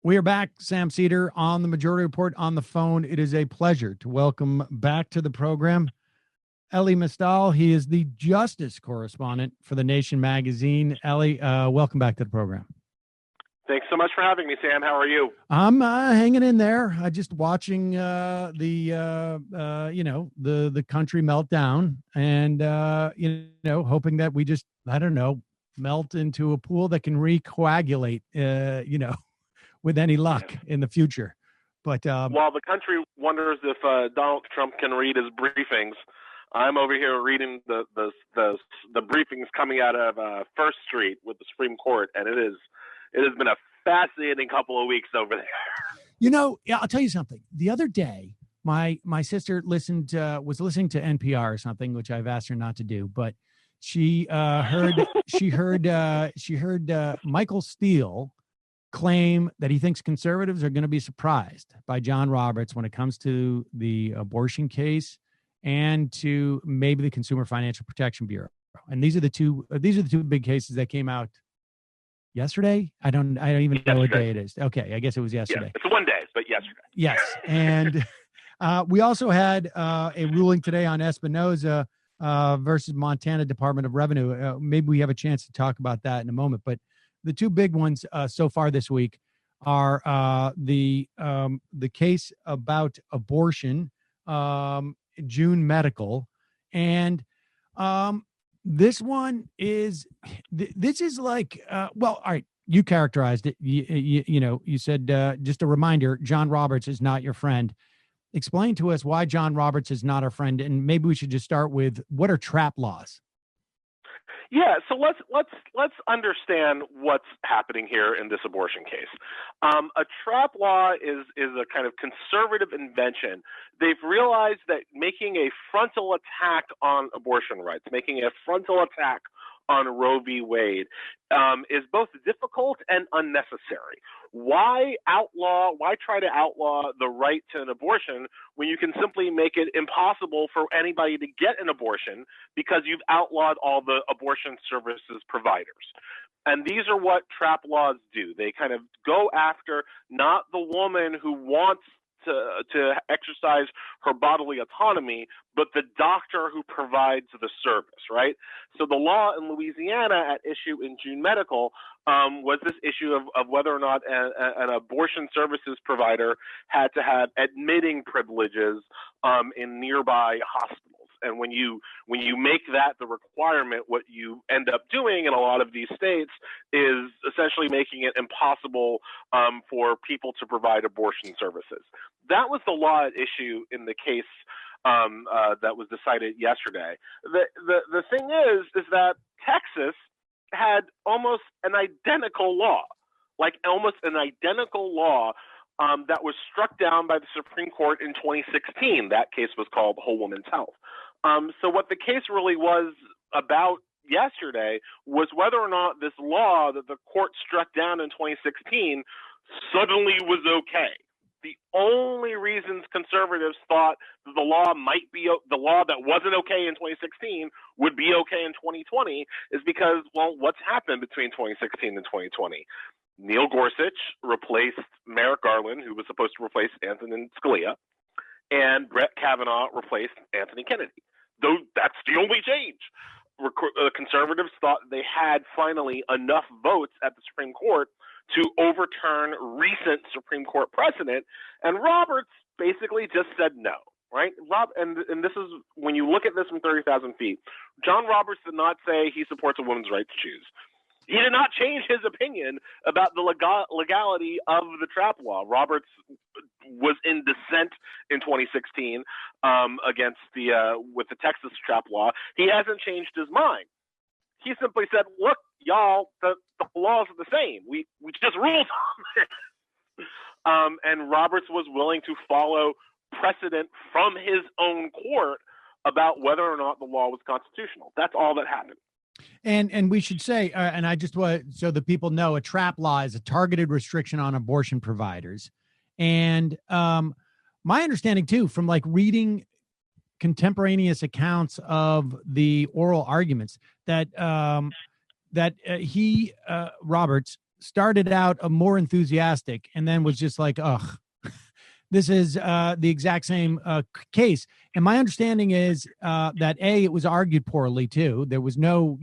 We are back. Sam Seder on the Majority Report on the phone. It is a pleasure to welcome back to the program Elie Mystal. He is the justice correspondent for The Nation magazine. Elie, welcome back to the program. Thanks so much for having me, Sam. How are you? I'm hanging in there. I just watching the country melt down, and hoping that we just, I don't know, melt into a pool that can recoagulate. With any luck in the future. But while the country wonders if Donald Trump can read his briefings, I'm over here reading the briefings coming out of First Street with the Supreme Court, and it has been a fascinating couple of weeks over there. I'll tell you something. The other day, my sister was listening to NPR or something, which I've asked her not to do, but she heard Michael Steele claim that he thinks conservatives are going to be surprised by John Roberts when it comes to the abortion case and to maybe the Consumer Financial Protection Bureau. And these are the two big cases that came out yesterday. I don't even know what day it is. Okay, I guess it was yesterday. Yeah, it's one day, but yesterday. Yes, and we also had a ruling today on Espinoza versus Montana Department of Revenue. Maybe we have a chance to talk about that in a moment, but the two big ones so far this week are the case about abortion, June Medical, and this one is like all right. You characterized it. You said just a reminder: John Roberts is not your friend. Explain to us why John Roberts is not our friend, and maybe we should just start with what are trap laws. Yeah, so let's understand what's happening here in this abortion case. A trap law is a kind of conservative invention. They've realized that making a frontal attack on abortion rights, making a frontal attack on Roe v. Wade, is both difficult and unnecessary. Why try to outlaw the right to an abortion when you can simply make it impossible for anybody to get an abortion because you've outlawed all the abortion services providers? And these are what trap laws do. They kind of go after not the woman who wants to exercise her bodily autonomy, but the doctor who provides the service, right? So the law in Louisiana at issue in June Medical was this issue of whether or not an abortion services provider had to have admitting privileges in nearby hospitals. And when you make that the requirement, what you end up doing in a lot of these states is essentially making it impossible for people to provide abortion services. That was the law at issue in the case that was decided yesterday. The thing is that Texas had almost an identical law that was struck down by the Supreme Court in 2016. That case was called Whole Woman's Health. So what the case really was about yesterday was whether or not this law that the court struck down in 2016 suddenly was okay. The only reasons conservatives thought that the law that wasn't okay in 2016 would be okay in 2020 is because, well, what's happened between 2016 and 2020? Neil Gorsuch replaced Merrick Garland, who was supposed to replace Antonin Scalia, and Brett Kavanaugh replaced Anthony Kennedy. Though that's the only change. Conservatives thought they had finally enough votes at the Supreme Court to overturn recent Supreme Court precedent, and Roberts basically just said no, right? And this is, when you look at this from 30,000 feet, John Roberts did not say he supports a woman's right to choose. He did not change his opinion about the legality of the trap law. Roberts was in dissent in 2016 with the Texas trap law. He hasn't changed his mind. He simply said, "Look, y'all, the laws are the same. We just ruled on it." And Roberts was willing to follow precedent from his own court about whether or not the law was constitutional. That's all that happened. And we should say, and I just want so the people know, a trap law is a targeted restriction on abortion providers. And my understanding too, from like reading contemporaneous accounts of the oral arguments, that that Roberts, started out more enthusiastic and then was just like, ugh, this is the exact same case. And my understanding is that it was argued poorly too. There was no,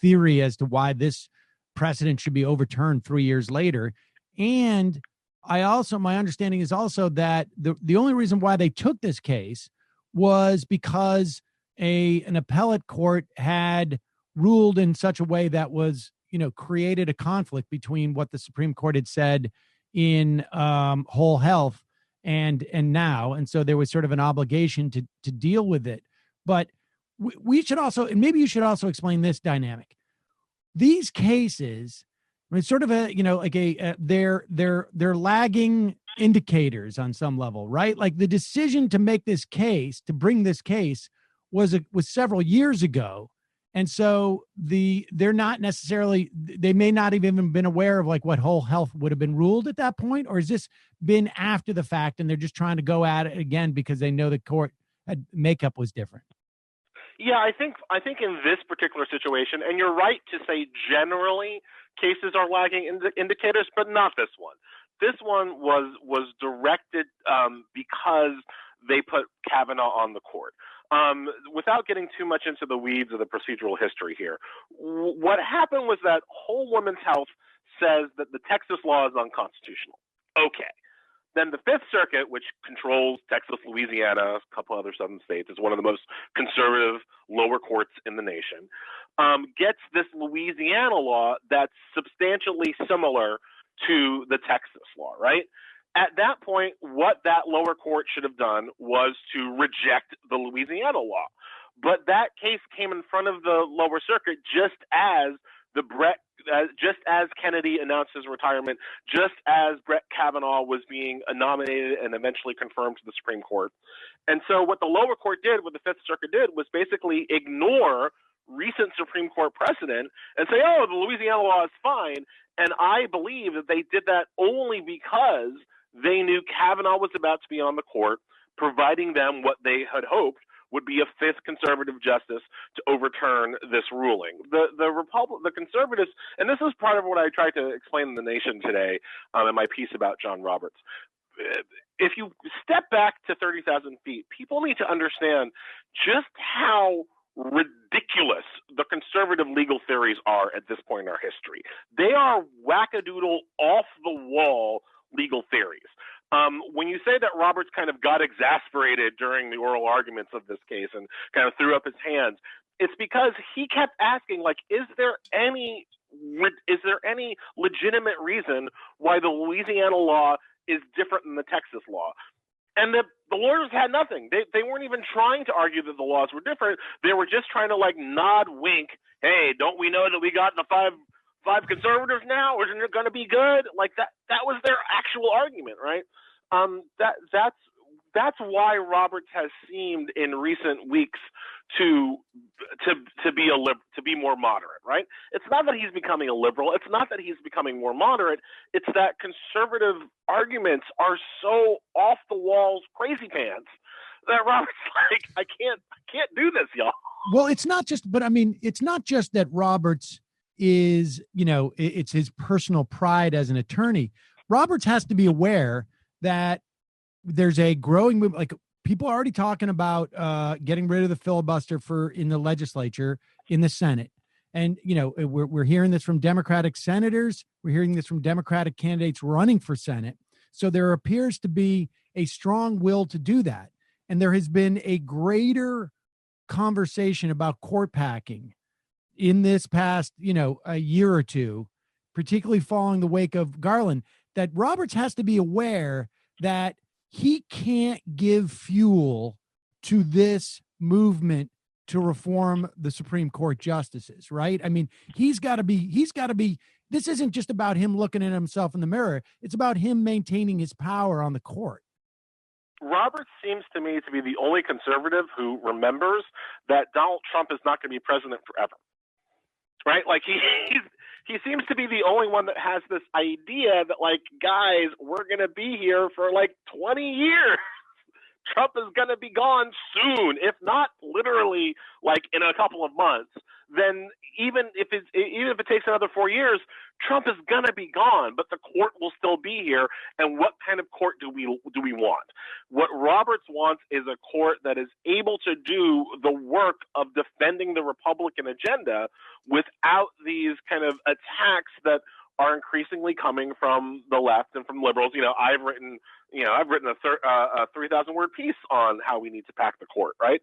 theory as to why this precedent should be overturned 3 years later. And my understanding is also that the only reason why they took this case was because an appellate court had ruled in such a way that was, created a conflict between what the Supreme Court had said in whole health and now. And so there was sort of an obligation to deal with it. But we should also, and maybe you should also explain this dynamic. These cases, I mean, sort of they're lagging indicators on some level, right? Like the decision to make this case, to bring this case was several years ago. And so they're not necessarily, they may not have even been aware of like what whole health would have been ruled at that point, or has this been after the fact and they're just trying to go at it again because they know the court makeup was different? Yeah, I think in this particular situation, and you're right to say generally cases are lagging indicators, but not this one. This one was directed because they put Kavanaugh on the court. Without getting too much into the weeds of the procedural history here, what happened was that Whole Women's Health says that the Texas law is unconstitutional. Okay. Then the Fifth Circuit, which controls Texas, Louisiana, a couple other southern states, is one of the most conservative lower courts in the nation, gets this Louisiana law that's substantially similar to the Texas law, right? At that point, what that lower court should have done was to reject the Louisiana law. But that case came in front of the lower circuit just as Kennedy announced his retirement, just as Brett Kavanaugh was being nominated and eventually confirmed to the Supreme Court. And so what the lower court did, what the Fifth Circuit did, was basically ignore recent Supreme Court precedent and say, oh, the Louisiana law is fine. And I believe that they did that only because they knew Kavanaugh was about to be on the court, providing them what they had hoped would be a fifth conservative justice to overturn this ruling. The conservatives, and this is part of what I tried to explain in The Nation today in my piece about John Roberts. If you step back to 30,000 feet, people need to understand just how ridiculous the conservative legal theories are at this point in our history. They are wackadoodle, off-the-wall legal theories. When you say that Roberts kind of got exasperated during the oral arguments of this case and kind of threw up his hands, it's because he kept asking, like, is there any legitimate reason why the Louisiana law is different than the Texas law? And the lawyers had nothing. They weren't even trying to argue that the laws were different. They were just trying to like nod, wink. Hey, don't we know that we got the five conservatives now? Isn't it going to be good? Like that was their actual argument, right? That's why Roberts has seemed in recent weeks to be more moderate, right? It's not that he's becoming a liberal. It's not that he's becoming more moderate. It's that conservative arguments are so off the walls, crazy pants that Roberts like, I can't do this, y'all. Well, it's not just that Roberts is, it's his personal pride as an attorney. Roberts has to be aware that there's a growing movement. Like people are already talking about getting rid of the filibuster in the legislature, in the Senate. And, we're hearing this from Democratic senators. We're hearing this from Democratic candidates running for Senate. So there appears to be a strong will to do that. And there has been a greater conversation about court packing in this past, a year or two, particularly following the wake of Garland, that Roberts has to be aware that he can't give fuel to this movement to reform the Supreme Court justices, right? I mean, he's got to be, this isn't just about him looking at himself in the mirror. It's about him maintaining his power on the court. Roberts seems to me to be the only conservative who remembers that Donald Trump is not going to be president forever, right? Like he seems to be the only one that has this idea that, like, guys, we're going to be here for like 20 years. Trump is going to be gone soon, if not literally like in a couple of months. then even if it takes another 4 years, Trump is gonna be gone, but the court will still be here. And what kind of court do we want? What Roberts wants is a court that is able to do the work of defending the Republican agenda without these kind of attacks that are increasingly coming from the left and from liberals. I've written a 3,000-word piece on how we need to pack the court, right?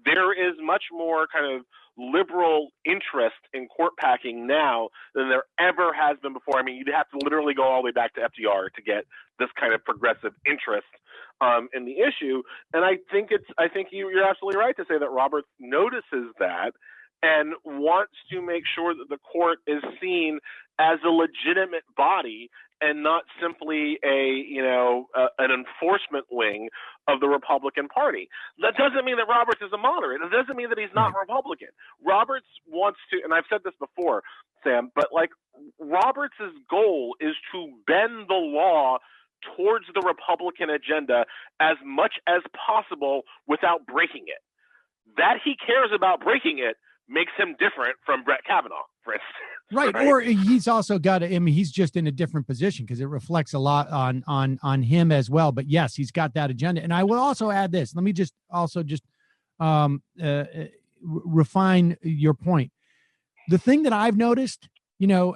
There is much more kind of liberal interest in court packing now than there ever has been before. I mean, you'd have to literally go all the way back to FDR to get this kind of progressive interest in the issue. And I think you're absolutely right to say that Roberts notices that and wants to make sure that the court is seen as a legitimate body and not simply an enforcement wing of the Republican Party. That doesn't mean that Roberts is a moderate. It doesn't mean that he's not Republican. Roberts wants to, and I've said this before, Sam, but Roberts' goal is to bend the law towards the Republican agenda as much as possible without breaking it. That he cares about breaking it makes him different from Brett Kavanaugh, for instance. Right. Or he's also got he's just in a different position because it reflects a lot on him as well. But yes, he's got that agenda. And I will also add this. Let me just refine your point. The thing that I've noticed,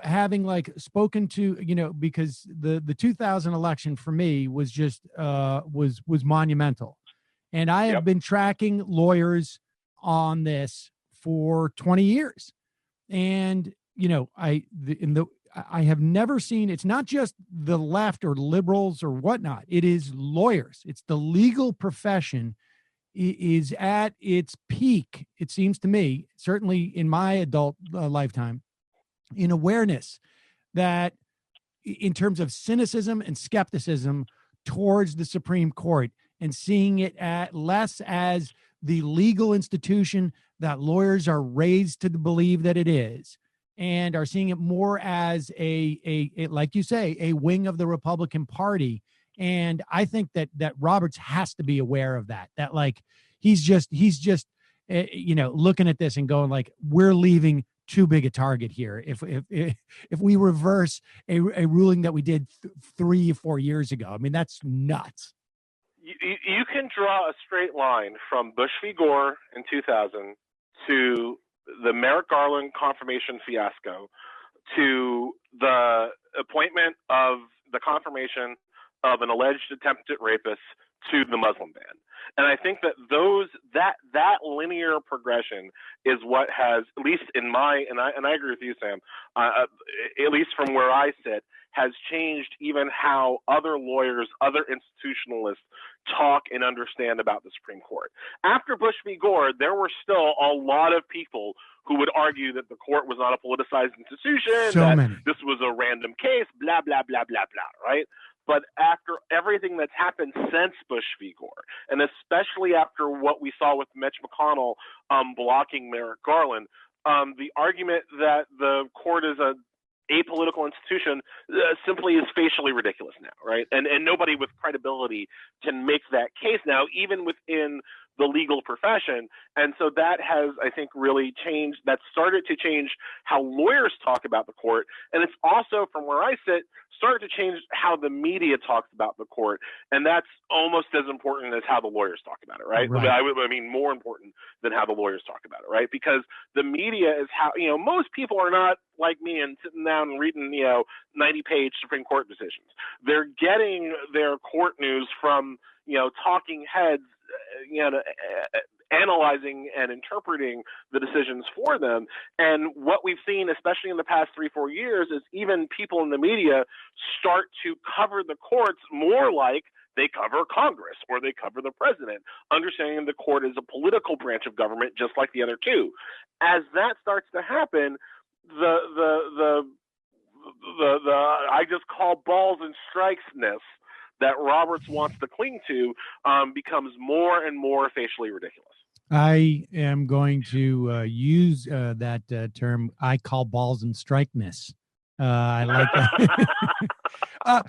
having spoken to, because the 2000 election for me was just was monumental. And I have been tracking lawyers on this for 20 years. And, I have never seen, it's not just the left or liberals or whatnot. It is lawyers. It's the legal profession is at its peak. It seems to me, certainly in my adult lifetime, in awareness that in terms of cynicism and skepticism towards the Supreme Court and seeing it less as the legal institution that lawyers are raised to believe that it is, and are seeing it more as a like you say, a wing of the Republican Party. And I think that Roberts has to be aware of that. That he's just looking at this and going we're leaving too big a target here. If we reverse a ruling that we did 3 or 4 years ago, I mean that's nuts. You can draw a straight line from Bush v. Gore in 2000 to the Merrick Garland confirmation fiasco to the appointment of the confirmation of an alleged attempted rapist to the Muslim ban. And I think that that linear progression is what has, at least in my, and I agree with you, Sam, at least from where I sit, has changed even how other lawyers, other institutionalists talk and understand about the Supreme Court. After Bush v. Gore, there were still a lot of people who would argue that the court was not a politicized institution, this was a random case, blah, blah, blah, blah, blah, right? But after everything that's happened since Bush v. Gore, and especially after what we saw with Mitch McConnell blocking Merrick Garland, the argument that the court is a apolitical institution simply is facially ridiculous now, right? And nobody with credibility can make that case now, even within the legal profession. And so that has, I think, really changed. That started to change how lawyers talk about the court. And it's also, from where I sit, started to change how the media talks about the court. And that's almost as important as how the lawyers talk about it, right? I mean, more important than how the lawyers talk about it, right? Because the media is how, most people are not like me and sitting down and reading, 90-page Supreme Court decisions. They're getting their court news from, talking heads, analyzing and interpreting the decisions for them. And what we've seen, especially in the past 3-4 years, is even people in the media start to cover the courts more like they cover Congress or they cover the president, understanding the court is a political branch of government just like the other two. As that starts to happen, the I just call balls and strikes-ness that Roberts wants to cling to becomes more and more facially ridiculous. I am going to use that term. I call balls and strike-ness. I like that.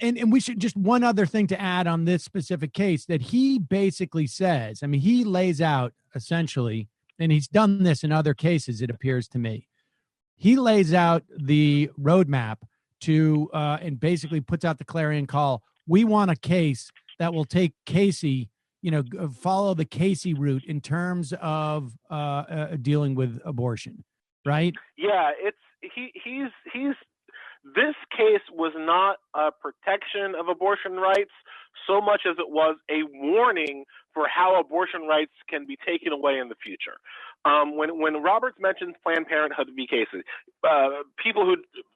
And we should just one other thing to add on this specific case that he basically says, I mean, he lays out essentially, and he's done this in other cases, it appears to me. He lays out the roadmap to and basically puts out the clarion call. We want a case that will take Casey, follow the Casey route in terms of dealing with abortion, right? Yeah, he's this case was not a protection of abortion rights so much as it was a warning for how abortion rights can be taken away in the future. When Roberts mentions Planned Parenthood v. Casey, people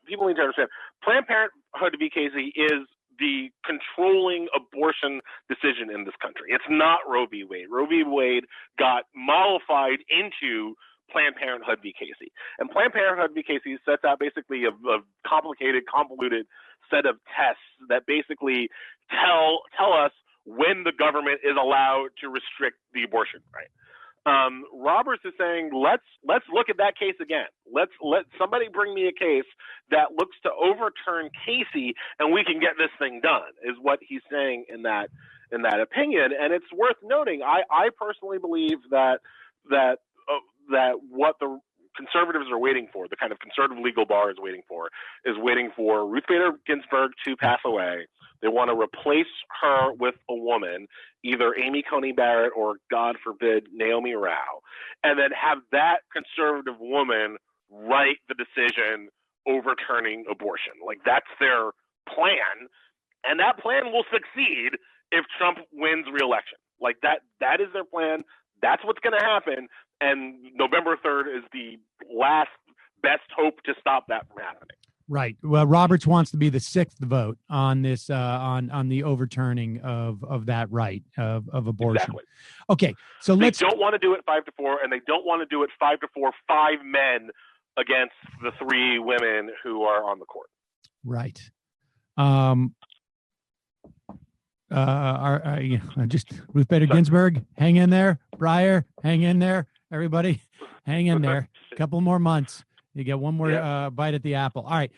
need to understand Planned Parenthood v. Casey is the controlling abortion decision in this country. It's not Roe v. Wade. Roe v. Wade got mollified into Planned Parenthood v. Casey. And Planned Parenthood v. Casey sets out basically a complicated, convoluted set of tests that basically tell us when the government is allowed to restrict the abortion right. Roberts is saying, let's look at that case again. Let somebody bring me a case that looks to overturn Casey, and we can get this thing done. Is what he's saying in that opinion, and it's worth noting. I personally believe that what the conservatives are waiting for, the kind of conservative legal bar is waiting for Ruth Bader Ginsburg to pass away. They want to replace her with a woman, either Amy Coney Barrett or, God forbid, Naomi Rao, and then have that conservative woman write the decision overturning abortion. Like, that's their plan, and that plan will succeed if Trump wins re-election. Like, that is their plan. That's what's going to happen, and November 3rd is the last best hope to stop that from happening. Right. Well, Roberts wants to be the sixth vote on this, on the overturning of that right of abortion. Exactly. Okay, so they don't want to do it 5-4, and they don't want to do it 5-4, 5 men against the 3 women who are on the court. Right. Just Ruth Bader Ginsburg, hang in there. Breyer, hang in there. Everybody, hang in there. A couple more months. You get one more bite at the apple. All right.